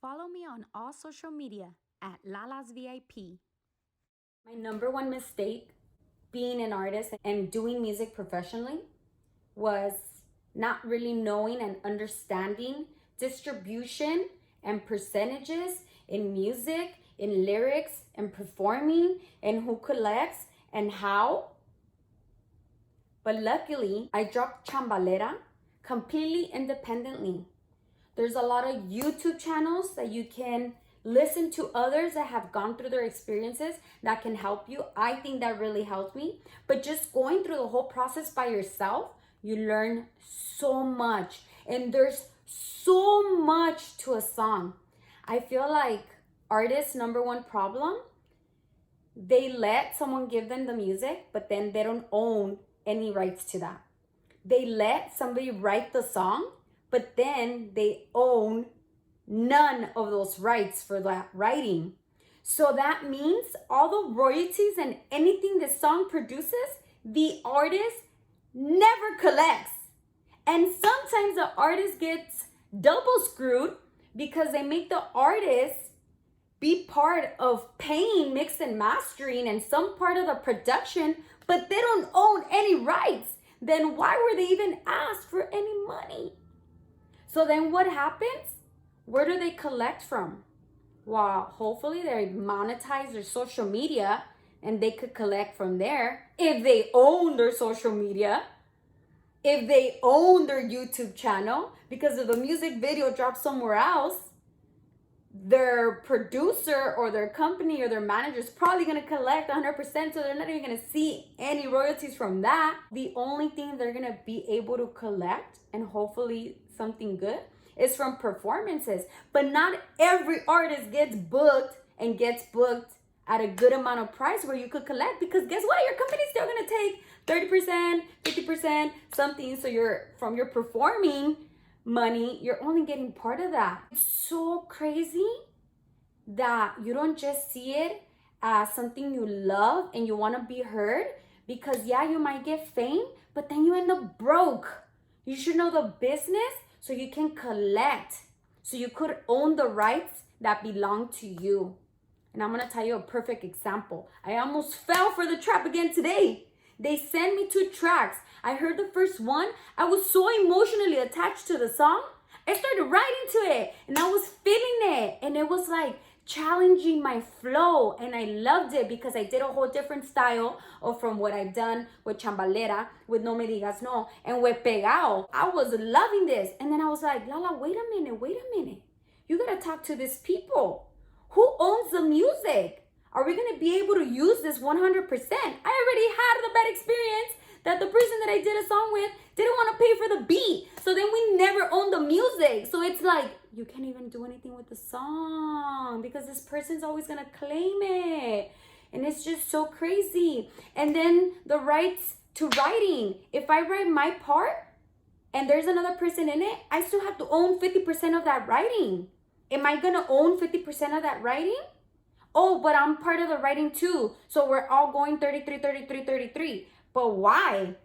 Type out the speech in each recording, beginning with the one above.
Follow me on all social media at Lala's VIP. My number one mistake being an artist and doing music professionally was not really knowing and understanding distribution and percentages in music, in lyrics, and performing, and who collects and how. But luckily, I dropped Chambalera completely independently. There's a lot of YouTube channels that you can listen to others that have gone through their experiences that can help you. I think that really helped me. But just going through the whole process by yourself, you learn so much. And there's so much to a song. I feel like artists' number one problem, they let someone give them the music, but then they don't own any rights to that. They let somebody write the song, but then they own none of those rights for that writing. So that means all the royalties and anything the song produces, the artist never collects. And sometimes the artist gets double screwed because they make the artist be part of paying mix and mastering and some part of the production, but they don't own any rights. Then why were they even asked for any money? So then what happens? Where do they collect from? Well, hopefully they monetize their social media and they could collect from there if they own their social media, if they own their YouTube channel, because if the music video drops somewhere else, their producer or their company or their manager is probably going to collect 100%, so they're not even going to see any royalties from that. The only thing they're going to be able to collect, and hopefully something good, is from performances. But not every artist gets booked and gets booked at a good amount of price where you could collect, because guess what? Your company's still going to take 30%, 50%, something. So you're from your performing money, you're only getting part of that. It's so crazy that you don't just see it as something you love and you want to be heard, because yeah, you might get fame, but then you end up broke. You should know the business so you can collect, so you could own the rights that belong to you. And I'm gonna tell you a perfect example. I almost fell for the trap again today. They sent me 2 tracks. I heard the first one. I was so emotionally attached to the song. I started writing to it and I was feeling it. And it was like challenging my flow. And I loved it because I did a whole different style of from what I've done with Chambalera, with No Me Digas No, and with Pegao. I was loving this. And then I was like, Lala, wait a minute. You gotta talk to these people. Who owns the music? Are we going to be able to use this 100%? I already had the bad experience that the person that I did a song with didn't want to pay for the beat. So then we never owned the music. So it's like, you can't even do anything with the song because this person's always going to claim it. And it's just so crazy. And then the rights to writing. If I write my part and there's another person in it, I still have to own 50% of that writing. Am I going to own 50% of that writing? Oh, but I'm part of the writing too. So we're all going 33, 33, 33. But why?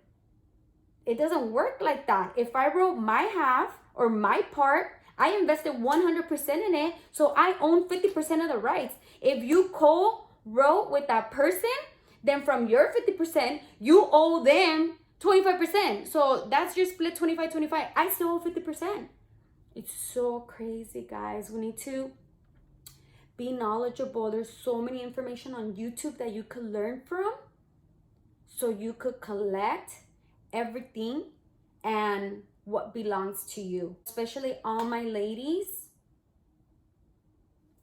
It doesn't work like that. If I wrote my half or my part, I invested 100% in it. So I own 50% of the rights. If you co-wrote with that person, then from your 50%, you owe them 25%. So that's your split 25, 25. I still owe 50%. It's so crazy, guys. We need to be knowledgeable. There's so many information on YouTube that you could learn from, so you could collect everything and what belongs to you. Especially all my ladies,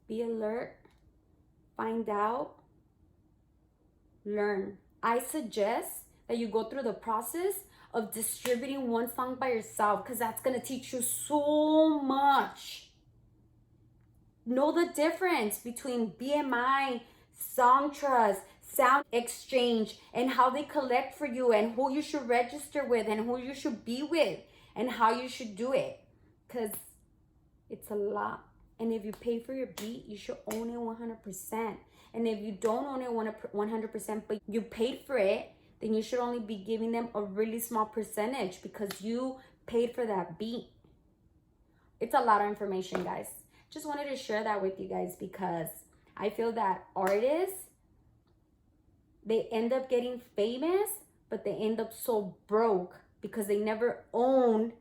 be alert, find out, learn. I suggest that you go through the process of distributing one song by yourself, because that's going to teach you so much. Know the difference between BMI, Songtrust, Sound Exchange, and how they collect for you, and who you should register with, and who you should be with, and how you should do it. Because it's a lot. And if you pay for your beat, you should own it 100%. And if you don't own it 100%, but you paid for it, then you should only be giving them a really small percentage because you paid for that beat. It's a lot of information, guys. Just wanted to share that with you guys because I feel that artists, they end up getting famous, but they end up so broke because they never own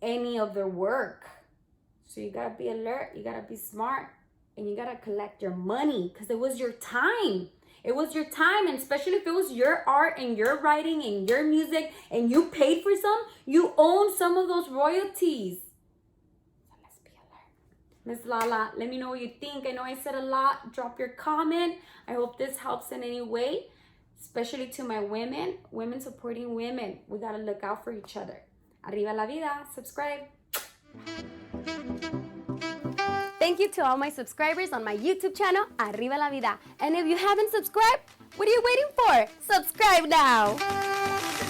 any of their work. So you gotta be alert, you gotta be smart, and you gotta collect your money because it was your time. It was your time, and especially if it was your art and your writing and your music and you paid for some, you own some of those royalties. So let's be alert. Miss Lala, let me know what you think. I know I said a lot. Drop your comment. I hope this helps in any way, especially to my women supporting women. We gotta look out for each other. Arriba la vida. Subscribe. Thank you to all my subscribers on my YouTube channel, Arriba la Vida. And if you haven't subscribed, what are you waiting for? Subscribe now!